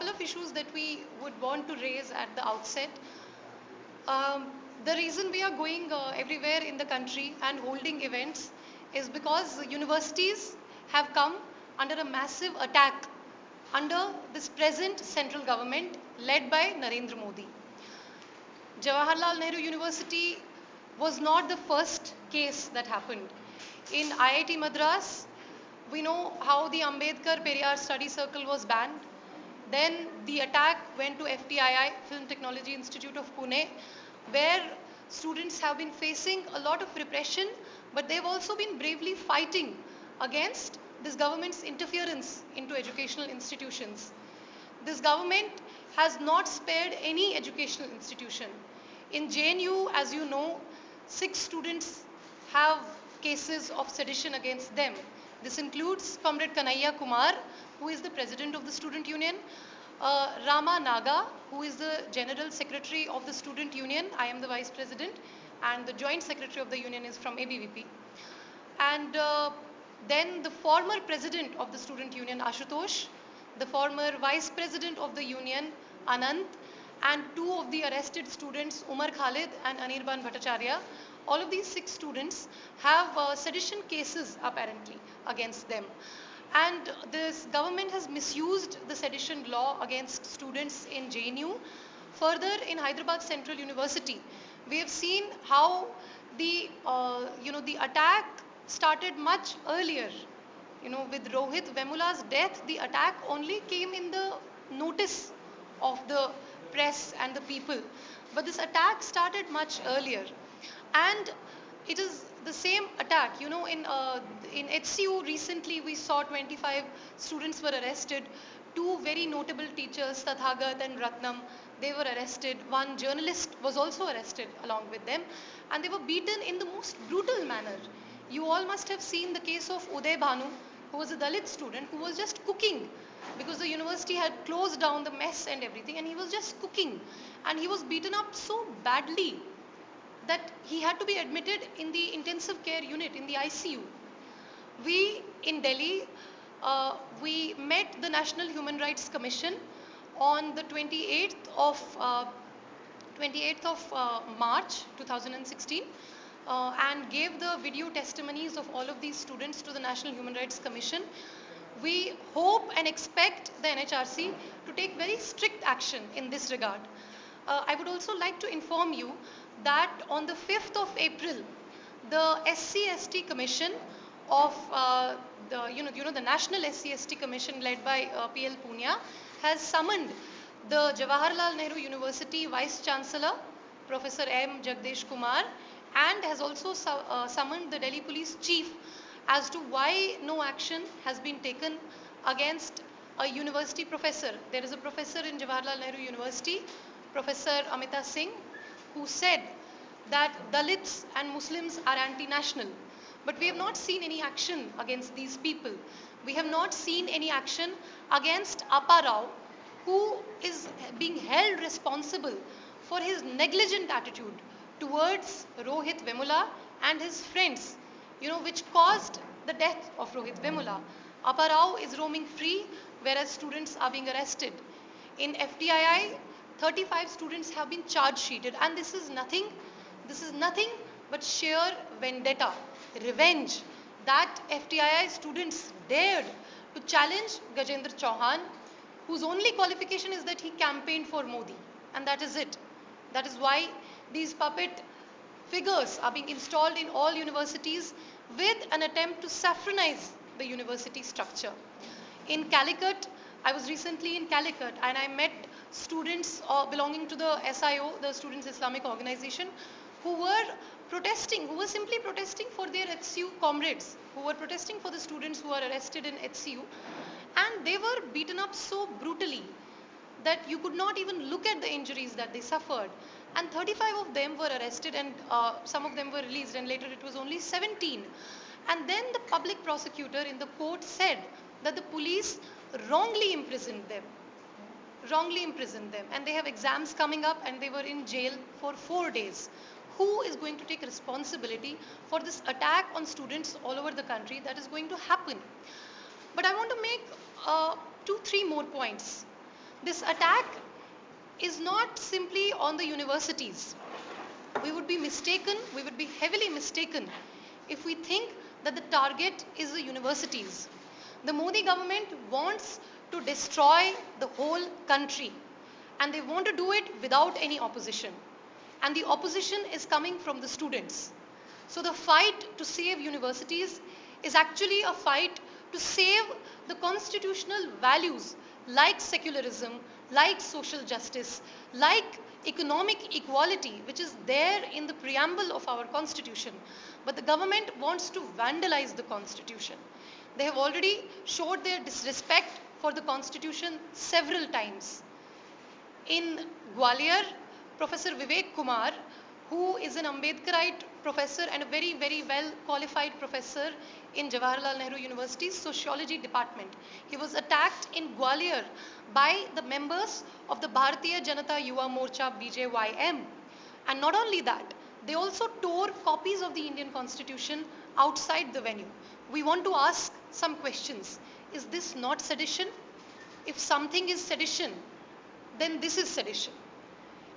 couple of issues that we would want to raise at the outset. Um, the reason we are going everywhere in the country and holding events is because universities have come under a massive attack under this present central government led by Narendra Modi. Jawaharlal Nehru University was not the first case that happened. In IIT Madras, we know how the Ambedkar Periyar Study Circle was banned. Then the attack went to FTII, Film Technology Institute of Pune, where students have been facing a lot of repression, but they've also been bravely fighting against this government's interference into educational institutions. This government has not spared any educational institution. In JNU, as you know, 6 students have cases of sedition against them. This includes Comrade Kanaiya Kumar, who is the president of the student union, Rama Naga, who is the general secretary of the student union. I am the vice president, and the joint secretary of the union is from ABVP. And then the former president of the student union, Ashutosh, the former vice president of the union, Anant, and 2 of the arrested students, Umar Khalid and Anirban Bhattacharya. All of these 6 students have sedition cases apparently against them. And this government has misused the sedition law against students in JNU. Further, in Hyderabad Central University, we have seen how the attack started much earlier. With Rohit Vemula's death, the attack only came in the notice of the press and the people. But this attack started much earlier. And it is the same attack. In HCU recently we saw 25 students were arrested. 2 very notable teachers, Tathagat and Ratnam, they were arrested. 1 journalist was also arrested along with them. And they were beaten in the most brutal manner. You all must have seen the case of Uday Bhanu, who was a Dalit student who was just cooking because the university had closed down the mess and everything, and he was just cooking. And he was beaten up so badly that he had to be admitted in the intensive care unit, in the ICU. We in Delhi, we met the National Human Rights Commission on the 28th of March 2016 and gave the video testimonies of all of these students to the National Human Rights Commission. We hope and expect the NHRC to take very strict action in this regard. I would also like to inform you that on the 5th of April, the SC/ST Commission of the National SC/ST Commission led by PL Punia has summoned the Jawaharlal Nehru University Vice Chancellor, Professor M. Jagdish Kumar, and has also summoned the Delhi Police Chief as to why no action has been taken against a university professor. There is a professor in Jawaharlal Nehru University, Professor Amita Singh, who said that Dalits and Muslims are anti-national. But we have not seen any action against these people. We have not seen any action against Appa Rao, who is being held responsible for his negligent attitude towards Rohit Vemula and his friends, which caused the death of Rohit Vemula. Appa Rao is roaming free, whereas students are being arrested. In FTII, 35 students have been charge sheeted, and this is nothing but sheer vendetta, revenge, that FTII students dared to challenge Gajendra Chauhan, whose only qualification is that he campaigned for Modi, and that is it. That is why these puppet figures are being installed in all universities with an attempt to saffronize the university structure. In Calicut, I was recently in Calicut and I met students belonging to the SIO, the Students Islamic Organization, who were simply protesting for their HCU comrades, who were protesting for the students who are arrested in HCU, and they were beaten up so brutally that you could not even look at the injuries that they suffered. And 35 of them were arrested, and some of them were released, and later it was only 17. And then the public prosecutor in the court said that the police wrongly imprisoned them, and they have exams coming up and they were in jail for 4 days. Who is going to take responsibility for this attack on students all over the country that is going to happen? But I want to make 2-3 more points. This attack is not simply on the universities. We would be mistaken, we would be heavily mistaken if we think that the target is the universities. The Modi government wants to destroy the whole country, and they want to do it without any opposition. And the opposition is coming from the students. So the fight to save universities is actually a fight to save the constitutional values like secularism, like social justice, like economic equality, which is there in the preamble of our constitution. But the government wants to vandalize the constitution. They have already showed their disrespect for the constitution several times. In Gwalior, Professor Vivek Kumar, who is an Ambedkarite professor and a very, very well qualified professor in Jawaharlal Nehru University's sociology department. He was attacked in Gwalior by the members of the Bharatiya Janata Yuva Morcha BJYM. And not only that, they also tore copies of the Indian Constitution outside the venue. We want to ask some questions. Is this not sedition? If something is sedition, then this is sedition.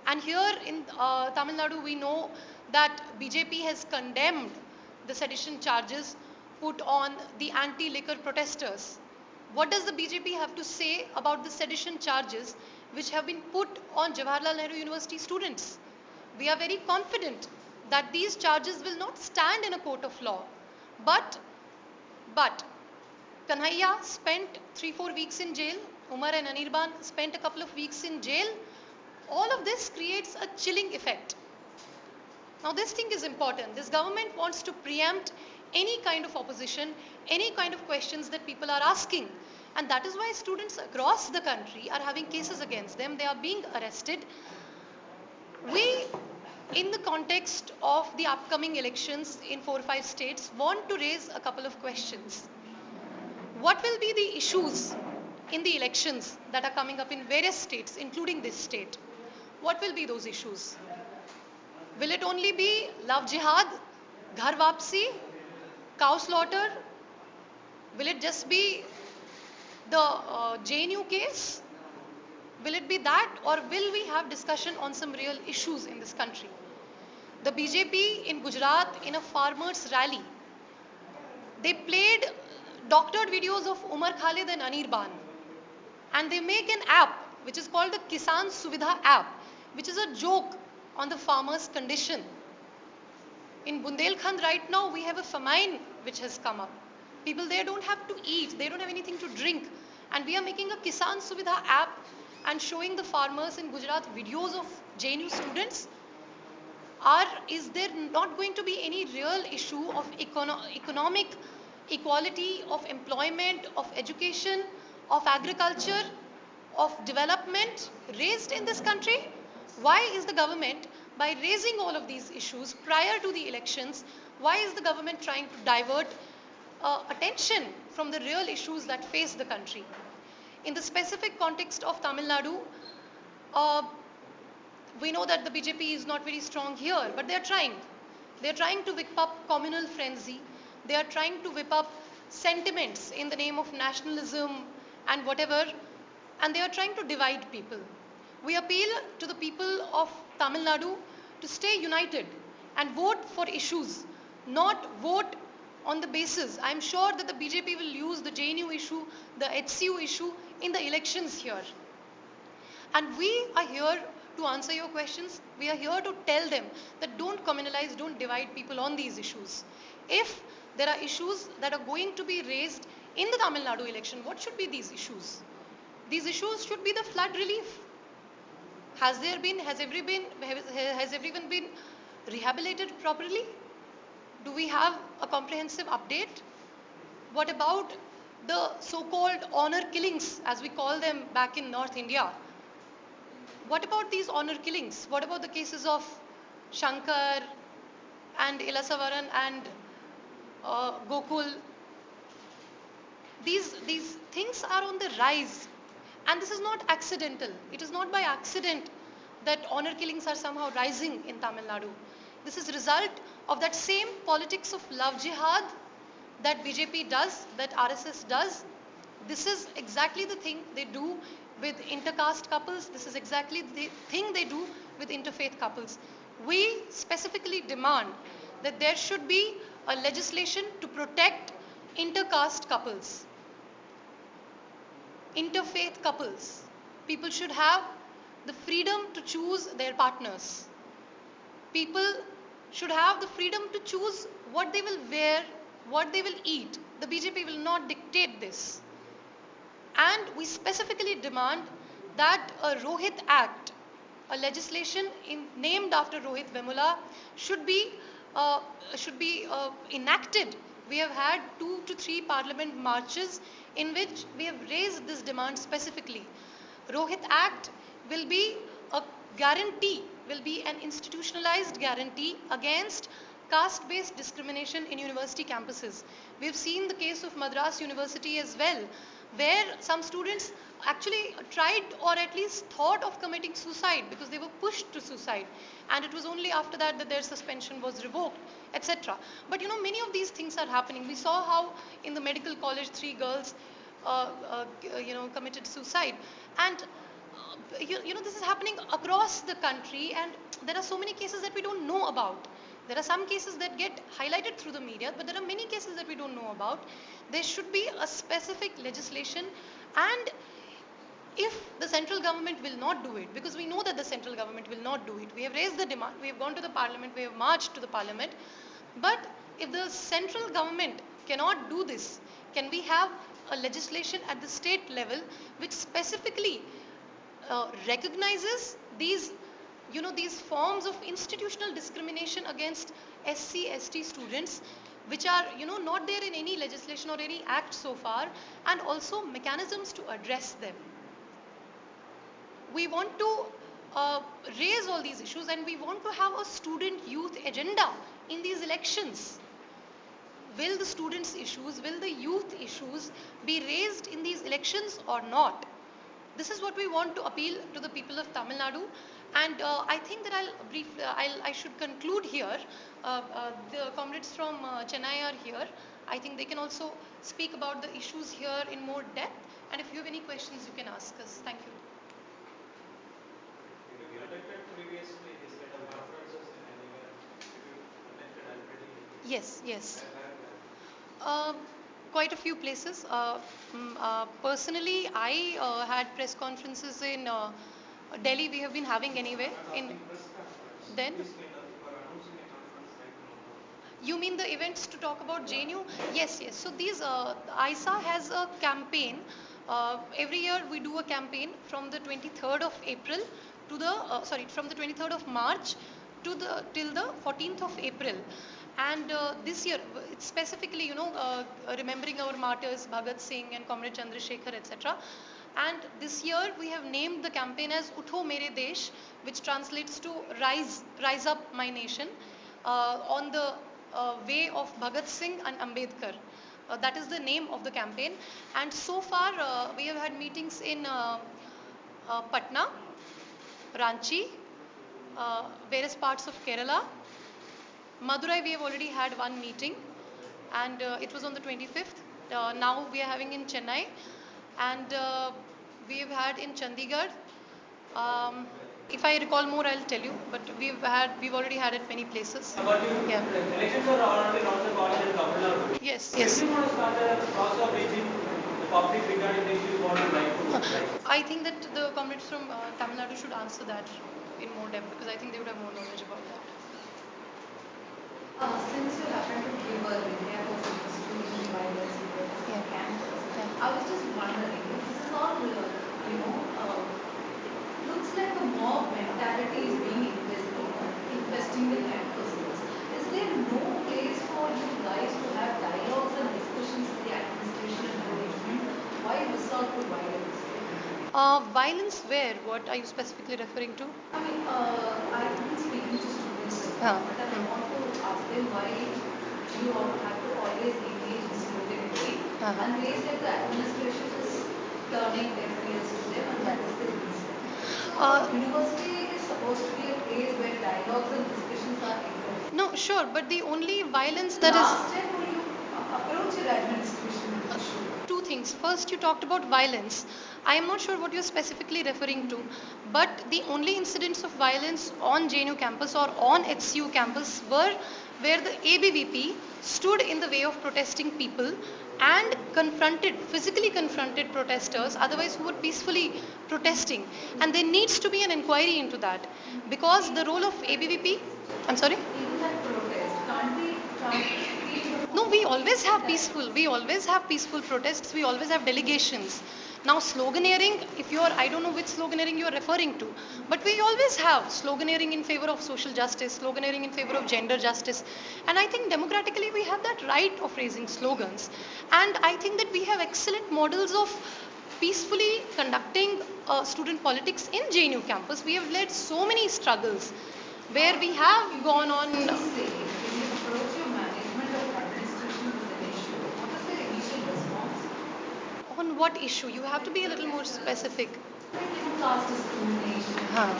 And here in Tamil Nadu, we know that BJP has condemned the sedition charges put on the anti-liquor protesters. What does the BJP have to say about the sedition charges which have been put on Jawaharlal Nehru University students? We are very confident that these charges will not stand in a court of law. But Kanhaiya spent 3-4 weeks in jail. Umar and Anirban spent a couple of weeks in jail. All of this creates a chilling effect. Now this thing is important. This government wants to preempt any kind of opposition, any kind of questions that people are asking. And that is why students across the country are having cases against them. They are being arrested. We, in the context of the upcoming elections in 4-5 states, want to raise a couple of questions. What will be the issues in the elections that are coming up in various states, including this state? What will be those issues? Will it only be love jihad, ghar wapsi, cow slaughter? Will it just be the JNU case? Will it be that, or will we have discussion on some real issues in this country? The BJP in Gujarat, in a farmers' rally, they played doctored videos of Umar Khalid and Anirban. And they make an app which is called the Kisan Suvidha app, which is a joke on the farmers' condition. In Bundelkhand right now, we have a famine which has come up. People there don't have to eat, they don't have anything to drink. And we are making a Kisan Suvidha app and showing the farmers in Gujarat videos of JNU students. Is there not going to be any real issue of economic equality, of employment, of education, of agriculture, of development raised in this country? Why is the government, by raising all of these issues prior to the elections, why is the government trying to divert attention from the real issues that face the country? In the specific context of Tamil Nadu, we know that the BJP is not very strong here, but they are trying. They are trying to whip up communal frenzy. They are trying to whip up sentiments in the name of nationalism and whatever, and they are trying to divide people. We appeal to the people of Tamil Nadu to stay united and vote for issues, not vote on the basis. I'm sure that the BJP will use the JNU issue, the HCU issue in the elections here. And we are here to answer your questions. We are here to tell them that don't communalize, don't divide people on these issues. If there are issues that are going to be raised in the Tamil Nadu election, what should be these issues? These issues should be the flood relief. Has everyone been rehabilitated properly? Do we have a comprehensive update? What about the so-called honor killings, as we call them back in North India? What about these honor killings? What about the cases of Shankar and Ilasavaran and Gokul? These things are on the rise. And this is not accidental. It is not by accident that honor killings are somehow rising in Tamil Nadu. This is a result of that same politics of love jihad that BJP does, that RSS does. This is exactly the thing they do with intercaste couples. This is exactly the thing they do with interfaith couples. We specifically demand that there should be a legislation to protect intercaste couples, interfaith couples. People should have the freedom to choose their partners. People should have the freedom to choose what they will wear, what they will eat. The BJP will not dictate this. And we specifically demand that a Rohit Act, a legislation named after Rohit Vemula, should be uh, enacted. We have had 2 to 3 parliament marches in which we have raised this demand specifically. Rohit Act will be a guarantee, will be an institutionalized guarantee against caste-based discrimination in university campuses. We have seen the case of Madras University as well, where some students actually tried or at least thought of committing suicide because they were pushed to suicide, and it was only after that that their suspension was revoked, etc. But many of these things are happening. We saw how in the medical college 3 girls committed suicide, and this is happening across the country, and there are so many cases that we don't know about. There are some cases that get highlighted through the media, but there are many cases that we don't know about. There should be a specific legislation, and if the central government will not do it, because we know that the central government will not do it, we have raised the demand, we have gone to the parliament, we have marched to the parliament, but if the central government cannot do this, can we have a legislation at the state level which specifically recognizes these forms of institutional discrimination against SC/ST students, which are not there in any legislation or any act so far, and also mechanisms to address them. We want to raise all these issues, and we want to have a student youth agenda in these elections. Will the students' issues, will the youth issues be raised in these elections or not? This is what we want to appeal to the people of Tamil Nadu, and I think that I should conclude here. The comrades from Chennai are here. I think they can also speak about the issues here in more depth, and if you have any questions, you can ask us. Thank you. If you conducted previously this kind of conferences in anywhere, if you conducted already? Yes. Uh, Quite a few places. Personally, I had press conferences in Delhi. We have been having anyway. In Press conference. then, This kind of, you are announcing a conference right now. you mean the events to talk about JNU? Yes. So these ISA has a campaign. Every year we do a campaign from the 23rd of April to the from the 23rd of March to the till the 14th of April. And this year, it's specifically, remembering our martyrs, Bhagat Singh and Comrade Chandrasekhar, etc. And this year, we have named the campaign as Utho Mere Desh, which translates to Rise Up My Nation, on the way of Bhagat Singh and Ambedkar. That is the name of the campaign. And so far, we have had meetings in Patna, Ranchi, various parts of Kerala. Madurai, we have already had one meeting, and it was on the 25th. Now we are having in Chennai, and we have had in Chandigarh. Um, if I recall more, I'll tell you. But we've already had it many places. But you, Yeah. the elections are already not the call in Tamil Nadu. Yes. If you want to start a process of reaching the public regarding the issue, you want to like to. I think that the comrades from Tamil Nadu should answer that in more depth, because I think they would have more knowledge about that. Since you happen to give a recap of the student violence in the campus, I was just wondering, this is all, looks like a mob mentality is being investing the campuses. Is there no place for you guys to have dialogues and discussions with the administration and management? Why resort to violence? Violence where? What are you specifically referring to? I mean, I've been speaking to students, but I want to ask them why you all have to always engage in scrutiny and raise that the administration is turning their ears to them, and that is the reason. University is supposed to be a place where dialogues and discussions are encouraged. No, sure, but the only violence that is. Last time, will you approach your administration with the issue? Two things. First, you talked about violence. I am not sure what you're specifically referring to, but the only incidents of violence on JNU campus or on HCU campus were where the ABVP stood in the way of protesting people and physically confronted protesters, otherwise who were peacefully protesting. And there needs to be an inquiry into that because the role of ABVP, I'm sorry? Even that protest, can't we No, we always have peaceful protests, we always have delegations. Now sloganeering, I don't know which sloganeering you are referring to, but we always have sloganeering in favor of social justice, sloganeering in favor of gender justice. And I think democratically we have that right of raising slogans. And I think that we have excellent models of peacefully conducting student politics in JNU campus. We have led so many struggles where we have gone on. say when you approach your management or administration with an issue, what is their initial response? On what issue? You have to be a little more specific. Like, caste discrimination. Huh.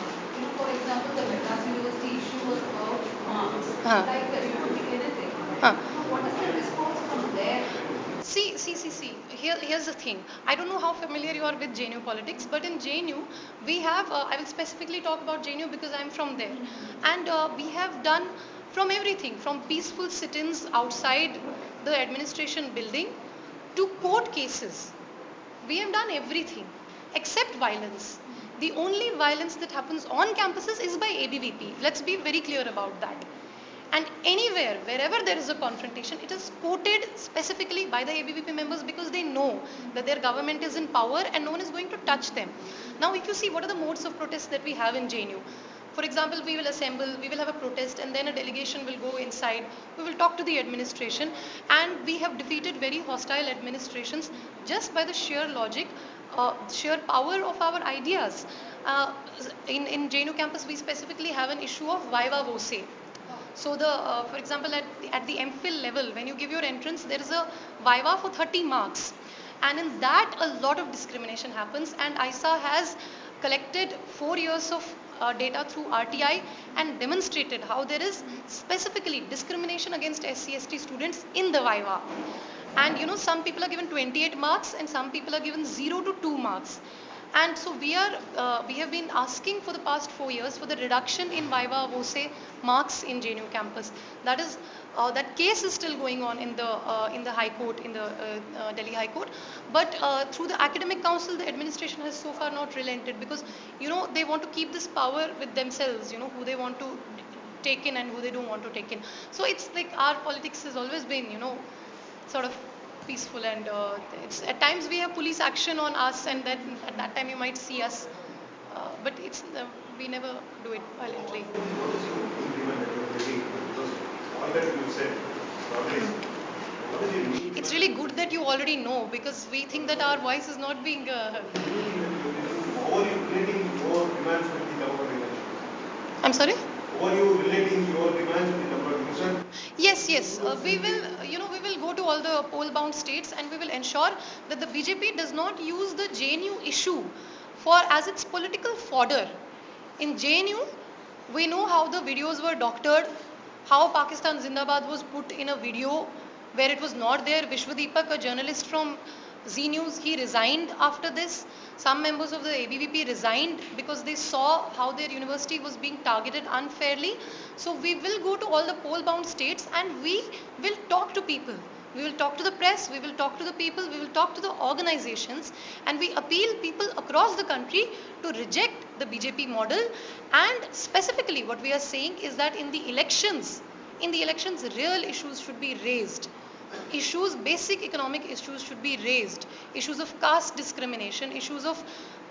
For example, the Madras University issue was about marks. Huh. Like that, you could pick anything. Huh. What is the response from there? See. Here's the thing. I don't know how familiar you are with JNU politics, but in JNU, we have, I will specifically talk about JNU because I'm from there. And we have done from everything, from peaceful sit-ins outside the administration building to court cases. We have done everything except violence. The only violence that happens on campuses is by ABVP. Let's be very clear about that. And anywhere, wherever there is a confrontation, it is quoted specifically by the ABVP members because they know that their government is in power and no one is going to touch them. Now, if you see what are the modes of protest that we have in JNU. For example, we will assemble, we will have a protest, and then a delegation will go inside. We will talk to the administration, and we have defeated very hostile administrations just by the sheer logic, sheer power of our ideas. In JNU campus, we specifically have an issue of viva voce. So for example, at the MPhil level, when you give your entrance, there is a viva for 30 marks. And in that, a lot of discrimination happens. And ISA has collected 4 years of data through RTI and demonstrated how there is specifically discrimination against SC/ST students in the viva. And some people are given 28 marks and some people are given 0 to 2 marks. And so we have been asking for the past 4 years for the reduction in viva voce marks in JNU campus. That case is still going on in the High Court, in the Delhi High Court. But through the Academic Council, the administration has so far not relented because they want to keep this power with themselves. Who they want to take in and who they don't want to take in. So it's like our politics has always been sort of peaceful, and it's at times we have police action on us, and then at that time you might see us, but we never do it violently. What is your implement that you're taking? Because all that you said, always, what is your need? It's really good that you already know because we think that our voice is not being heard. How are you relating your demands with the government elections? I'm sorry? How are you relating your demands with the government? Yes. We will go to all the poll-bound states and we will ensure that the BJP does not use the JNU issue as its political fodder. In JNU, we know how the videos were doctored, how Pakistan Zindabad was put in a video where it was not there. Vishwadeepak, a journalist from Z News, he resigned after this. Some members of the ABVP resigned because they saw how their university was being targeted unfairly. So we will go to all the poll-bound states and we will talk to people. We will talk to the press, we will talk to the people, we will talk to the organizations, and we appeal people across the country to reject the BJP model. And specifically what we are saying is that in the elections, real issues should be raised. Basic economic issues should be raised. Issues of caste discrimination, issues of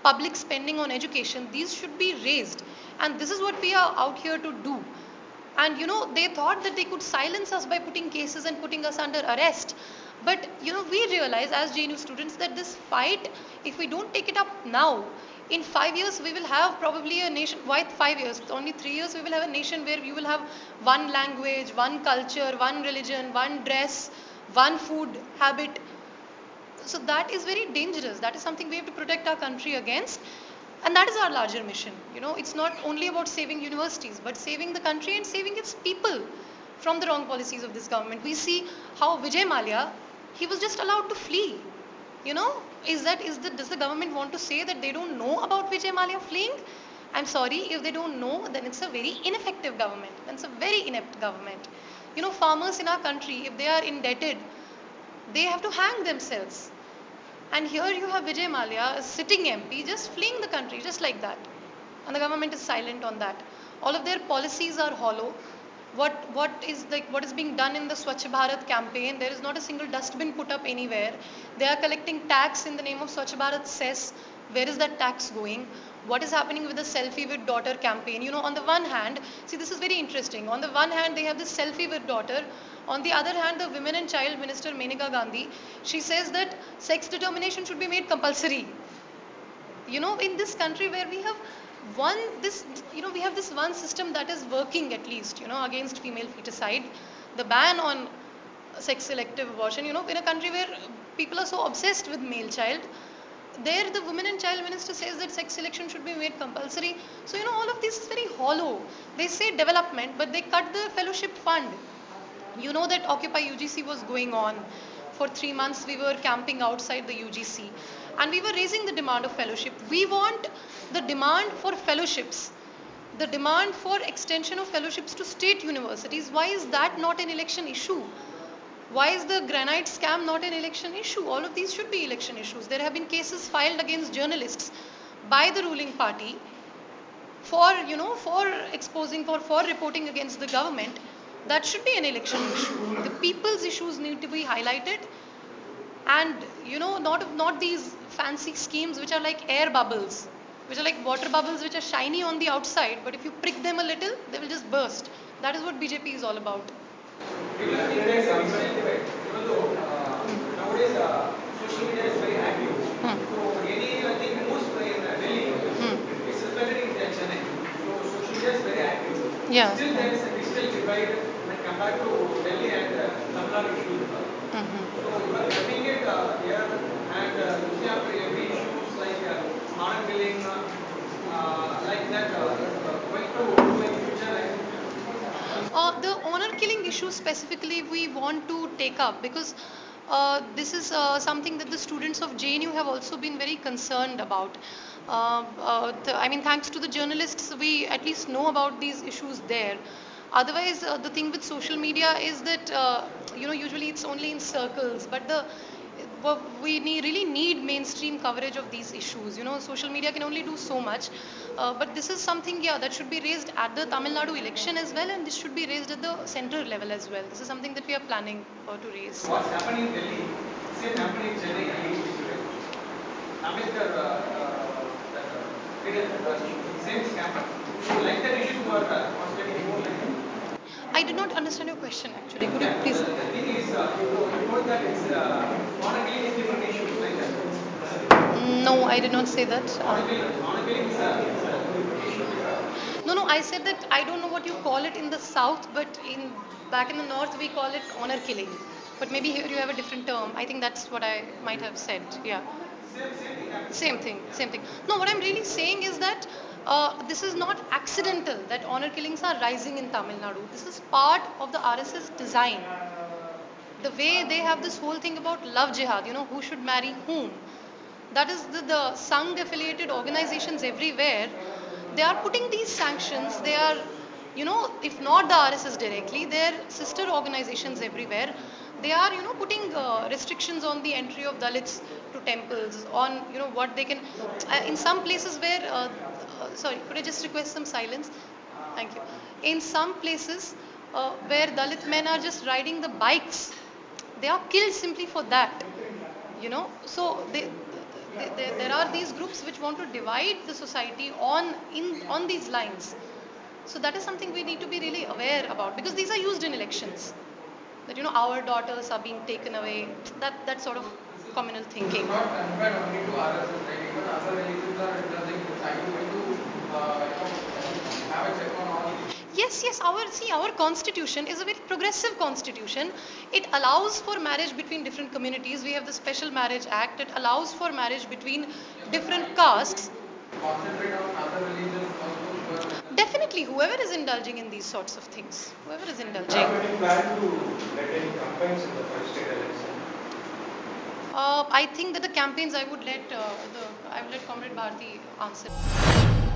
public spending on education, these should be raised. And this is what we are out here to do. And they thought that they could silence us by putting cases and putting us under arrest. But we realize as JNU students that this fight, if we don't take it up now, in 5 years we will have probably a nation. Why 5 years? Only 3 years we will have a nation where you will have one language, one culture, one religion, one dress, one food habit. So that is very dangerous. That is something we have to protect our country against. And that is our larger mission. It's not only about saving universities, but saving the country and saving its people from the wrong policies of this government. We see how Vijay Mallya, he was just allowed to flee. You know, does the government want to say that they don't know about Vijay Mallya fleeing? I'm sorry, if they don't know, then it's a very ineffective government. Then it's a very inept government. You know, farmers in our country, if they are indebted, they have to hang themselves. And here you have Vijay Mallya, a sitting MP, just fleeing the country, just like that. And the government is silent on that. All of their policies are hollow. What is being done in the Swachh Bharat campaign? There is not a single dustbin put up anywhere. They are collecting tax in the name of Swachh Bharat cess. Where is that tax going? What is happening with the selfie with daughter campaign? You know, on the one hand, see, this is very interesting. On the one hand, they have this selfie with daughter. On the other hand, the Women and Child Minister Menaka Gandhi, she says that sex determination should be made compulsory. You know, in this country where we have we have this one system that is working, at least, you know, against female feticide, the ban on sex selective abortion, you know, in a country where people are so obsessed with male child, there the Women and Child Minister says that sex selection should be made compulsory. So, you know, all of this is very hollow. They say development, but they cut the fellowship fund. You know that Occupy UGC was going on. For 3 months we were camping outside the UGC and we were raising the demand of fellowship. We want the demand for fellowships, the demand for extension of fellowships to state universities. Why is that not an election issue? Why is the granite scam not an election issue? All of these should be election issues. There have been cases filed against journalists by the ruling party for, you know, for exposing, for reporting against the government. That should be an election issue. The people's issues need to be highlighted, and, you know, not these fancy schemes which are like air bubbles, which are like water bubbles which are shiny on the outside, but if you prick them a little, they will just burst. That is what BJP is all about. Even though nowadays social media is very active, so any I think most in Delhi, it's reflected in Chennai. So social media is very active. Yeah. Still there is a digital divide when compared to Delhi and Tamil Nadu issues. So you are having it here and looking after every issues like honor killing, like that, going to like future. The honor killing issue specifically we want to take up because this is something that the students of JNU have also been very concerned about. I mean, thanks to the journalists, we at least know about these issues there. Otherwise, the thing with social media is that, you know, usually it's only in circles, but really need mainstream coverage of these issues. You know, social media can only do so much, but this is something, yeah, that should be raised at the Tamil Nadu election as well, and this should be raised at the central level as well. This is something that we are planning to raise. What's happening in Delhi, same happening in Chennai, Ambedkar, same scammer. So like that issue you are concentrating more like that. I did not understand your question actually. Could you please? The thing is, you told that it's honor killing is different issue like that. No, I did not say that. Honor killing is a different issue. No, I said that I don't know what you call it in the south, but back in the north we call it honor killing. But maybe here you have a different term. I think that's what I might have said. Yeah. Same thing. No, what I'm really saying is that this is not accidental that honor killings are rising in Tamil Nadu. This is part of the RSS design. The way they have this whole thing about love jihad, you know, who should marry whom. That is the Sangh affiliated organizations everywhere. They are putting these sanctions. They are, you know, if not the RSS directly, their sister organizations everywhere. They are, you know, putting restrictions on the entry of Dalits to temples, on, you know, what they can. In some places where, sorry, could I just request some silence? Thank you. In some places where Dalit men are just riding the bikes, they are killed simply for that. You know, so there are these groups which want to divide the society on these lines. So that is something we need to be really aware about, because these are used in elections. That, you know, our daughters are being taken away. That sort of communal thinking. It's not confined only to RSS, right? Even other religions are interesting. Are you going to have a check on all? Yes. Our constitution is a very progressive constitution. It allows for marriage between different communities. We have the Special Marriage Act. It allows for marriage between different castes. Concentrate on other religions also. Definitely, whoever is indulging in these sorts of things, whoever is indulging. Have any plan to let any campaigns in the first state election? I think that the campaigns I would let Comrade Bharti answer.